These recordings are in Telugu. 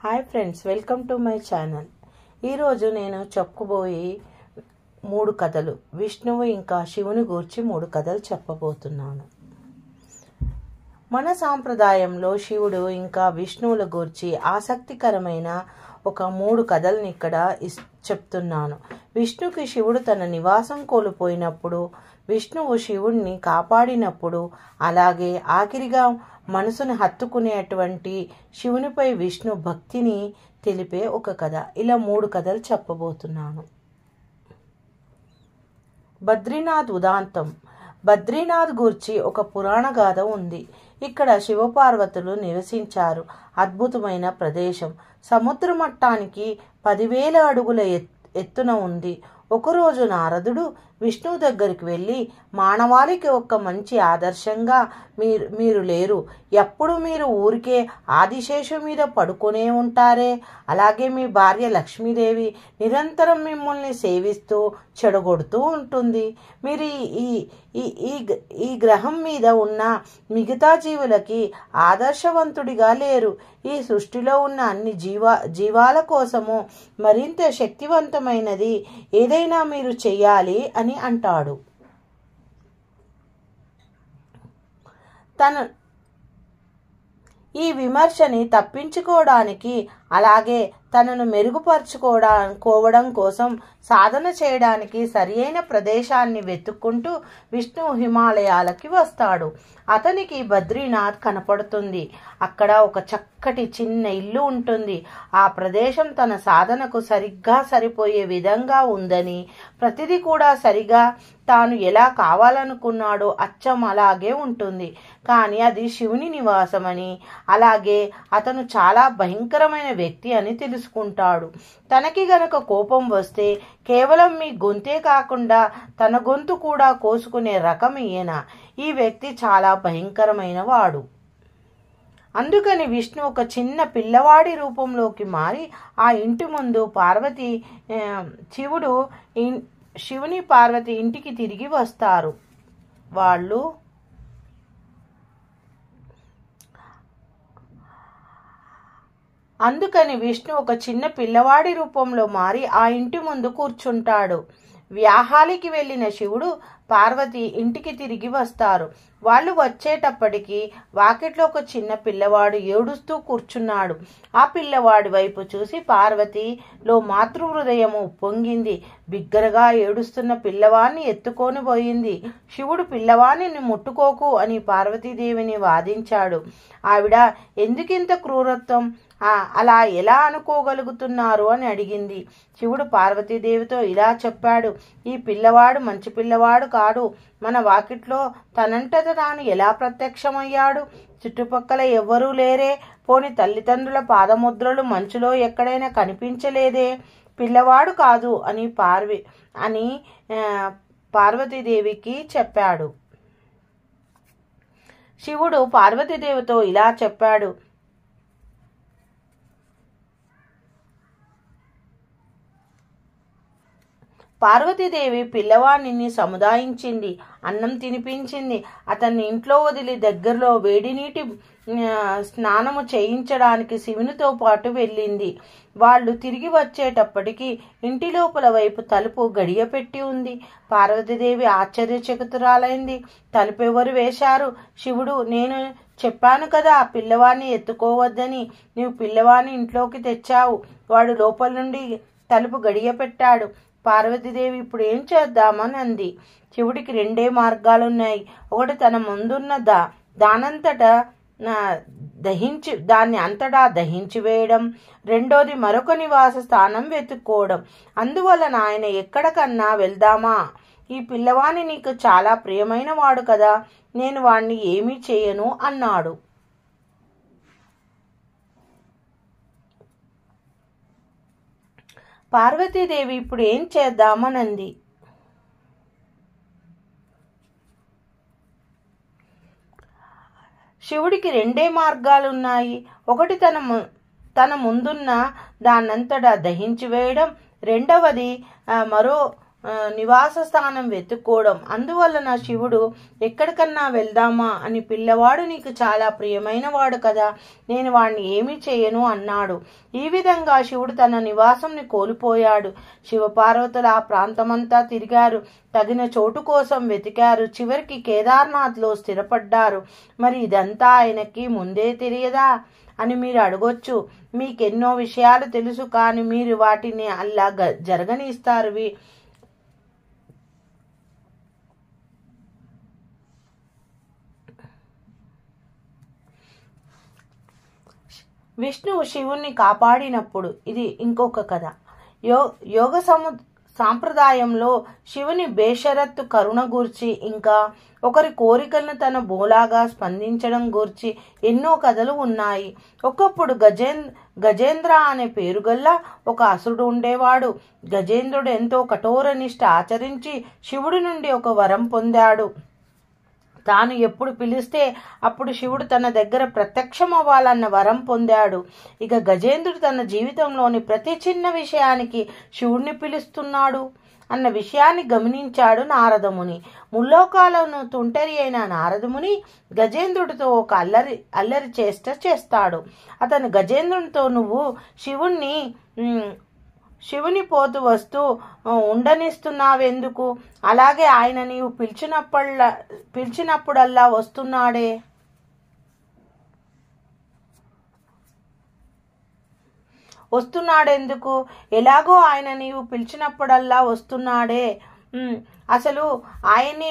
Hi friends, welcome to my channel. ఈరోజు నేను చెప్పబోయే 3 కథలు, విష్ణువు ఇంకా శివుని గూర్చి 3 కథలు చెప్పబోతున్నాను. మన సాంప్రదాయంలో శివుడు ఇంకా విష్ణువుల గూర్చి ఆసక్తికరమైన ఒక 3 కథల్ని ఇక్కడ చెప్తున్నాను. విష్ణుకి శివుడు తన నివాసం కోల్పోయినప్పుడు, విష్ణువు శివుణ్ణి కాపాడినప్పుడు, అలాగే ఆఖరిగా మనసును హత్తుకునేటువంటి శివునిపై విష్ణు భక్తిని తెలిపే ఒక కథ. ఇలా 3 కథలు చెప్పబోతున్నాను. బద్రీనాథ్ ఉదాంతం. బద్రీనాథ్ గూర్చి ఒక పురాణ గాథ ఉంది. ఇక్కడ శివపార్వతులు నివసించారు. అద్భుతమైన ప్రదేశం. సముద్ర మట్టానికి 10,000 అడుగుల ఎత్తున ఉంది. ఒకరోజు నారదుడు విష్ణువు దగ్గరికి వెళ్ళి, మానవాళికి ఒక మంచి ఆదర్శంగా మీరు లేరు. ఎప్పుడు మీరు ఊరికే ఆదిశేషు మీద పడుకునే ఉంటారే. అలాగే మీ భార్య లక్ష్మీదేవి నిరంతరం మిమ్మల్ని సేవిస్తూ చెడగొడుతూ ఉంటుంది. మీరు ఈ గ్రహం మీద ఉన్న మిగతా జీవులకి ఆదర్శవంతుడిగా లేరు. ఈ సృష్టిలో ఉన్న అన్ని జీవాల కోసము మరింత శక్తివంతమైనది ఏదైనా మీరు చెయ్యాలి అని అంటాడు. ఈ విమర్శని తప్పించుకోవడానికి, అలాగే తనను మెరుగుపరుచుకోవడం కోసం సాధన చేయడానికి సరియైన ప్రదేశాన్ని వెతుక్కుంటూ విష్ణువు హిమాలయాలకి వస్తాడు. అతనికి బద్రీనాథ్ కనపడుతుంది. అక్కడ ఒక చక్కటి చిన్న ఇల్లు ఉంటుంది. ఆ ప్రదేశం తన సాధనకు సరిగ్గా సరిపోయే విధంగా ఉందని, ప్రతిదీ కూడా సరిగా తాను ఎలా కావాలనుకున్నాడో అచ్చం అలాగే ఉంటుంది. కానీ అది శివుని నివాసమని, అలాగే అతను చాలా భయంకరమైన వ్యక్తి అని తెలుసుకుంటాడు. తనకి గనక కోపం వస్తే కేవలం మీ గొంతే కాకుండా తన గొంతు కూడా కోసుకునే రకం ఈయన. ఈ వ్యక్తి చాలా భయంకరమైన వాడు. అందుకని విష్ణు ఒక చిన్న పిల్లవాడి రూపంలోకి మారి ఆ ఇంటి ముందు శివుని పార్వతి ఇంటికి తిరిగి వస్తారు. అందుకని విష్ణు ఒక చిన్న పిల్లవాడి రూపంలో మారి ఆ ఇంటి ముందు కూర్చుంటాడు. వ్యాహాలికి వెళ్ళిన శివుడు, పార్వతి ఇంటికి తిరిగి వస్తారు. వాళ్ళు వచ్చేటప్పటికి వాకిట్లో ఒక చిన్న పిల్లవాడు ఏడుస్తూ కూర్చున్నాడు. ఆ పిల్లవాడి వైపు చూసి పార్వతిలో మాతృహృదయము ఉప్పొంగింది. బిగ్గరగా ఏడుస్తున్న పిల్లవాడిని ఎత్తుకొని పోయింది. శివుడు పిల్లవాడిని ముట్టుకోకు అని పార్వతీదేవిని వాదించాడు. ఆవిడ ఎందుకింత క్రూరత్వం, అలా ఎలా అనుకోగలుగుతున్నారు అని అడిగింది. శివుడు పార్వతీదేవితో ఇలా చెప్పాడు, ఈ పిల్లవాడు మంచి పిల్లవాడు కాడు. మన వాకిట్లో తనంతట తాను ఎలా ప్రత్యక్షమయ్యాడు? చుట్టుపక్కల ఎవ్వరూ లేరే. పోని తల్లిదండ్రుల పాదముద్రలు మంచులో ఎక్కడైనా కనిపించలేదే. పిల్లవాడు కాదు అని పార్వతీదేవికి చెప్పాడు. శివుడు పార్వతీదేవితో ఇలా చెప్పాడు, పార్వతీదేవి పిల్లవాడిని సముదాయించింది, అన్నం తినిపించింది. అతన్ని ఇంట్లో వదిలి దగ్గరలో వేడి నీటి స్నానము చేయించడానికి శివునితో పాటు వెళ్ళింది. వాళ్ళు తిరిగి వచ్చేటప్పటికి ఇంటి లోపల వైపు తలుపు గడియపెట్టి ఉంది. పార్వతీదేవి ఆశ్చర్యచకితురాలైంది. తలుపెవరు వేశారు? శివుడు, నేను చెప్పాను కదా ఆ పిల్లవాడిని ఎత్తుకోవద్దని. నీవు పిల్లవాడిని ఇంట్లోకి తెచ్చావు. వాడు లోపల నుండి తలుపు గడియపెట్టాడు. పార్వతీదేవి ఇప్పుడు ఏం చేద్దామని అంది. శివుడికి 2 మార్గాలున్నాయి. ఒకటి తన ముందున్న దాన్ని అంతటా దహించి వేయడం. రెండోది మరొక నివాస స్థానం వెతుక్కోవడం. అందువలన ఆయన ఎక్కడికన్నా వెళ్దామా? ఈ పిల్లవాణ్ణి నీకు చాలా ప్రియమైన వాడు కదా, నేను వాణ్ణి ఏమీ చేయను అన్నాడు. పార్వతీదేవి ఇప్పుడు ఏం చేద్దామనంది. శివుడికి 2 మార్గాలున్నాయి. ఒకటి తన ముందున్న దాన్నంతటా దహించి వేయడం. రెండవది నివాస స్థానం వెతుక్కోవడం. అందువలన శివుడు ఎక్కడికన్నా వెళ్దామా అని, పిల్లవాడు నీకు చాలా ప్రియమైన వాడు కదా, నేను వాడిని ఏమీ చేయను అన్నాడు. ఈ విధంగా శివుడు తన నివాసంని కోల్పోయాడు. శివపార్వతులు ఆ ప్రాంతమంతా తిరిగారు, తగిన చోటు కోసం వెతికారు. చివరికి కేదార్నాథ్లో స్థిరపడ్డారు. మరి ఇదంతా ఆయనకి ముందే తెలియదా అని మీరు అడగొచ్చు. మీకెన్నో విషయాలు తెలుసు, కానీ మీరు వాటిని అలా జరగనిస్తారు. విష్ణువు శివుణ్ణి కాపాడినప్పుడు. ఇది ఇంకొక కథ. యోగ సాంప్రదాయంలో శివుని బేషరత్తు కరుణ గూర్చి, ఇంకా ఒకరి కోరికలను తన బోలాగా స్పందించడం గూర్చి ఎన్నో కథలు ఉన్నాయి. ఒకప్పుడు గజేంద్ర అనే పేరుగల్ల ఒక అసురుడు ఉండేవాడు. గజేంద్రుడు ఎంతో కఠోర నిష్ఠ ఆచరించి శివుడి నుండి ఒక వరం పొందాడు. తాను ఎప్పుడు పిలిస్తే అప్పుడు శివుడు తన దగ్గర ప్రత్యక్షం అవ్వాలన్న వరం పొందాడు. ఇక గజేంద్రుడు తన జీవితంలోని ప్రతి చిన్న విషయానికి శివుడిని పిలుస్తున్నాడు అన్న విషయాన్ని గమనించాడు నారదముని. ముల్లోకాలను తుంటరి అయిన నారదముని గజేంద్రుడితో ఒక అల్లరి చేస్తాడు. అతను గజేంద్రునితో, నువ్వు శివుని పోతు వస్తూ ఉండనిస్తున్నావెందుకు? అలాగే ఆయన నీవు పిలిచినప్పుడల్లా వస్తున్నాడెందుకు? ఎలాగో ఆయన నీవు పిలిచినప్పుడల్లా వస్తున్నాడే. అసలు ఆయన్ని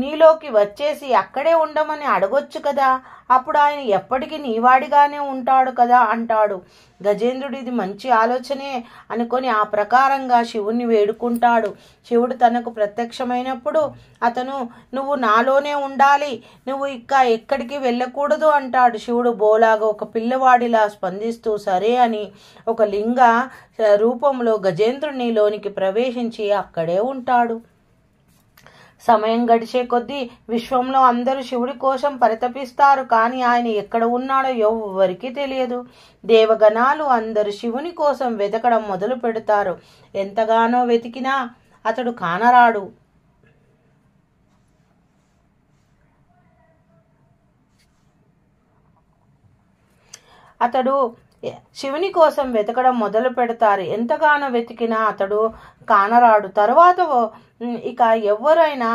నీలోకి వచ్చేసి అక్కడే ఉండమని అడగొచ్చు కదా, అప్పుడు ఆయన ఎప్పటికీ నీవాడిగానే ఉంటాడు కదా అంటాడు. గజేంద్రుడు ఇది మంచి ఆలోచనే అనుకొని ఆ ప్రకారంగా శివుణ్ణి వేడుకుంటాడు. శివుడు తనకు ప్రత్యక్షమైనప్పుడు అతను, నువ్వు నాలోనే ఉండాలి, నువ్వు ఎక్కడికి వెళ్ళకూడదు అంటాడు. శివుడు బోలాగా ఒక పిల్లవాడిలా స్పందిస్తూ సరే అని ఒక లింగ రూపంలో గజేంద్రునిలోనికి ప్రవేశించి అక్కడే ఉంటాడు. సమయం గడిచే కొద్దీ విశ్వంలో అందరూ శివుడి కోసం పరితపిస్తారు, కానీ ఆయన ఎక్కడ ఉన్నాడో ఎవ్వరికీ తెలియదు. దేవగణాలు అందరూ శివుని కోసం వెతకడం మొదలు పెడతారు. ఎంతగానో వెతికినా అతడు కానరాడు. శివుని కోసం వెతకడం మొదలు పెడతారు. ఎంతగానో వెతికినా అతడు కానరాడు. తరువాత ఇక ఎవరైనా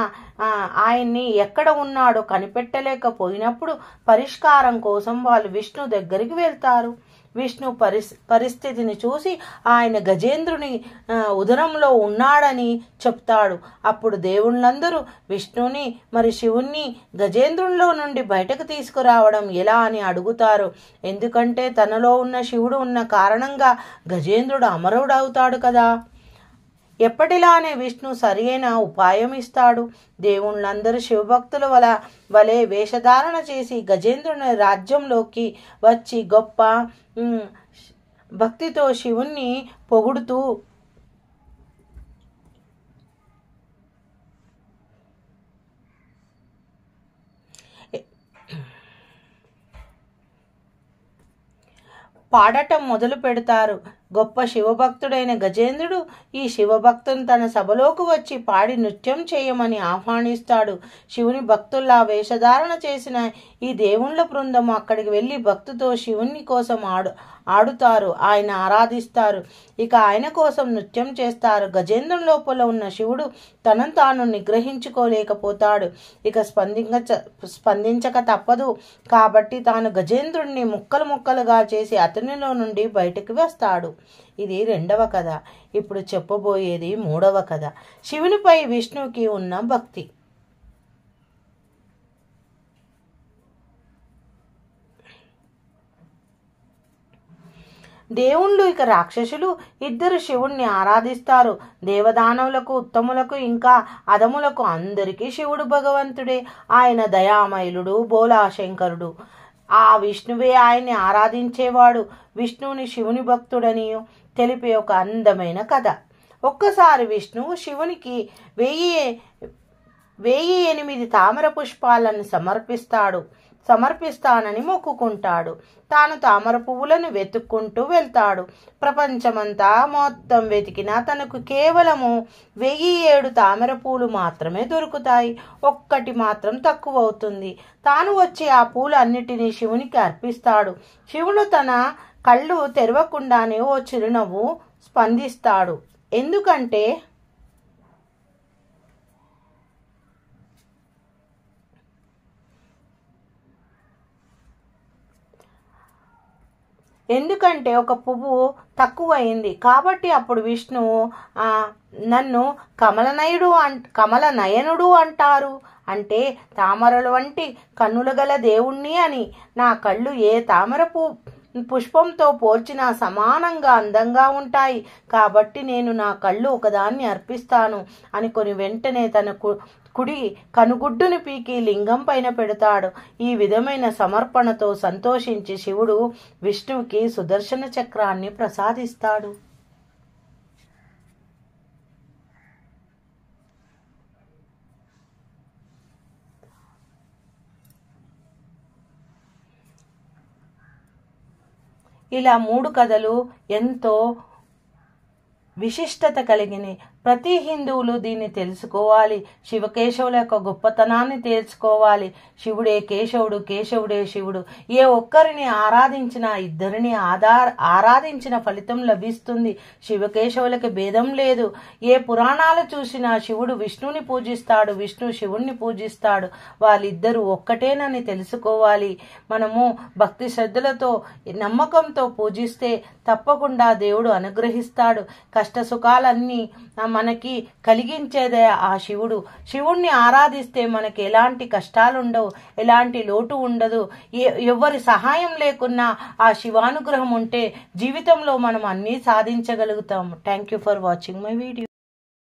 ఆయన్ని ఎక్కడ ఉన్నాడో కనిపెట్టలేకపోయినప్పుడు పరిష్కారం కోసం వాళ్ళు విష్ణు దగ్గరికి వెళ్తారు. విష్ణు పరిస్థితిని చూసి ఆయన గజేంద్రుని ఉదరంలో ఉన్నాడని చెప్తాడు. అప్పుడు దేవుళ్ళందరూ విష్ణుని మరి శివుణ్ణి గజేంద్రునిలో నుండి బయటకు తీసుకురావడం ఎలా అని అడుగుతారు. ఎందుకంటే తనలో ఉన్న శివుడు ఉన్న కారణంగా గజేంద్రుడు అమరుడవుతాడు కదా. ఎప్పటిలానే విష్ణు సరియైన ఉపాయం ఇస్తాడు. దేవుళ్ళందరూ శివభక్తుల వలె వేషధారణ చేసి గజేంద్రుని రాజ్యంలోకి వచ్చి గొప్ప భక్తితో శివుణ్ణి పొగుడుతూ పాడటం మొదలు పెడతారు. గొప్ప శివభక్తుడైన గజేంద్రుడు ఈ శివభక్తుని తన సభలోకి వచ్చి పాడి నృత్యం చేయమని ఆహ్వానిస్తాడు. శివుని భక్తుల్లా వేషధారణ చేసిన ఈ దేవుళ్ళ బృందం అక్కడికి వెళ్ళి భక్తితో శివుని కోసం ఆడుతారు, ఆయన ఆరాధిస్తారు. ఇక ఆయన కోసం నృత్యం చేస్తారు. గజేంద్రుని లోపల ఉన్న శివుడు తనను తాను నిగ్రహించుకోలేకపోతాడు. ఇక స్పందించక తప్పదు కాబట్టి తాను గజేంద్రుడిని ముక్కలు ముక్కలుగా చేసి అతనిలో నుండి బయటకు వస్తాడు. ఇది 2వ కథ. ఇప్పుడు చెప్పబోయేది 3వ కథ. శివునిపై విష్ణువుకి ఉన్న భక్తి. దేవుళ్ళు ఇక రాక్షసులు ఇద్దరు శివుణ్ణి ఆరాధిస్తారు. దేవదానవులకు, ఉత్తములకు, ఇంకా అధములకు అందరికీ శివుడు భగవంతుడే. ఆయన దయామయులుడు, బోలాశంకరుడు. ఆ విష్ణువే ఆయన్ని ఆరాధించేవాడు. విష్ణువుని శివుని భక్తుడని తెలిపే ఒక అందమైన కథ. ఒక్కసారి విష్ణువు శివునికి 1008 తామర పుష్పాలను సమర్పిస్తాడు. సమర్పిస్తానని మొక్కుకుంటాడు. తాను తామర పువ్వులను వెతుక్కుంటూ వెళ్తాడు. ప్రపంచమంతా మొత్తం వెతికినా తనకు కేవలము 1007 తామర పూలు మాత్రమే దొరుకుతాయి. ఒక్కటి మాత్రం తక్కువ అవుతుంది. తాను వచ్చి ఆ పూలు అన్నిటినీ శివునికి అర్పిస్తాడు. శివుడు తన కళ్ళు తెరవకుండానే ఓ చిరునవ్వు స్పందిస్తాడు. ఎందుకంటే ఒక పువ్వు తక్కువైంది కాబట్టి అప్పుడు విష్ణువు నన్ను కమలనయనుడు అంటారు. అంటే తామరల వంటి కన్నులు గల దేవుణ్ణి అని. నా కళ్ళు ఏ తామర పుష్పంతో పోల్చినా సమానంగా అందంగా ఉంటాయి కాబట్టి నేను నా కళ్ళు ఒకదాన్ని అర్పిస్తాను అనుకొని వెంటనే తన కుడి కనుగుడ్డును పీకి లింగం పైన పెడతాడు. ఈ విధమైన సమర్పణతో సంతోషించి శివుడు విష్ణువుకి సుదర్శన చక్రాన్ని ప్రసాదిస్తాడు. ఇలా 3 కథలు ఎంతో విశిష్టత కలిగినవి. ప్రతి హిందువులు దీన్ని తెలుసుకోవాలి. శివకేశవుల యొక్క గొప్పతనాన్ని తెలుసుకోవాలి. శివుడే కేశవుడు, కేశవుడే శివుడు. ఏ ఒక్కరిని ఆరాధించినా ఇద్దరిని ఆరాధించిన ఫలితం లభిస్తుంది. శివకేశవులకి భేదం లేదు. ఏ పురాణాలు చూసినా శివుడు విష్ణుని పూజిస్తాడు, విష్ణు శివుణ్ణి పూజిస్తాడు. వాళ్ళిద్దరూ ఒక్కటేనని తెలుసుకోవాలి. మనము భక్తి శ్రద్ధలతో నమ్మకంతో పూజిస్తే తప్పకుండా దేవుడు అనుగ్రహిస్తాడు. కష్ట సుఖాలన్నీ మనకి కలిగించేదే ఆ శివుడు. శివుణ్ణి ఆరాధిస్తే మనకి ఎలాంటి కష్టాలు ఉండవు, ఎలాంటి లోటు ఉండదు. ఎవరి సహాయం లేకున్నా ఆ శివానుగ్రహం ఉంటే జీవితంలో మనం అన్నీ సాధించగలుగుతాము. Thank you for watching my video.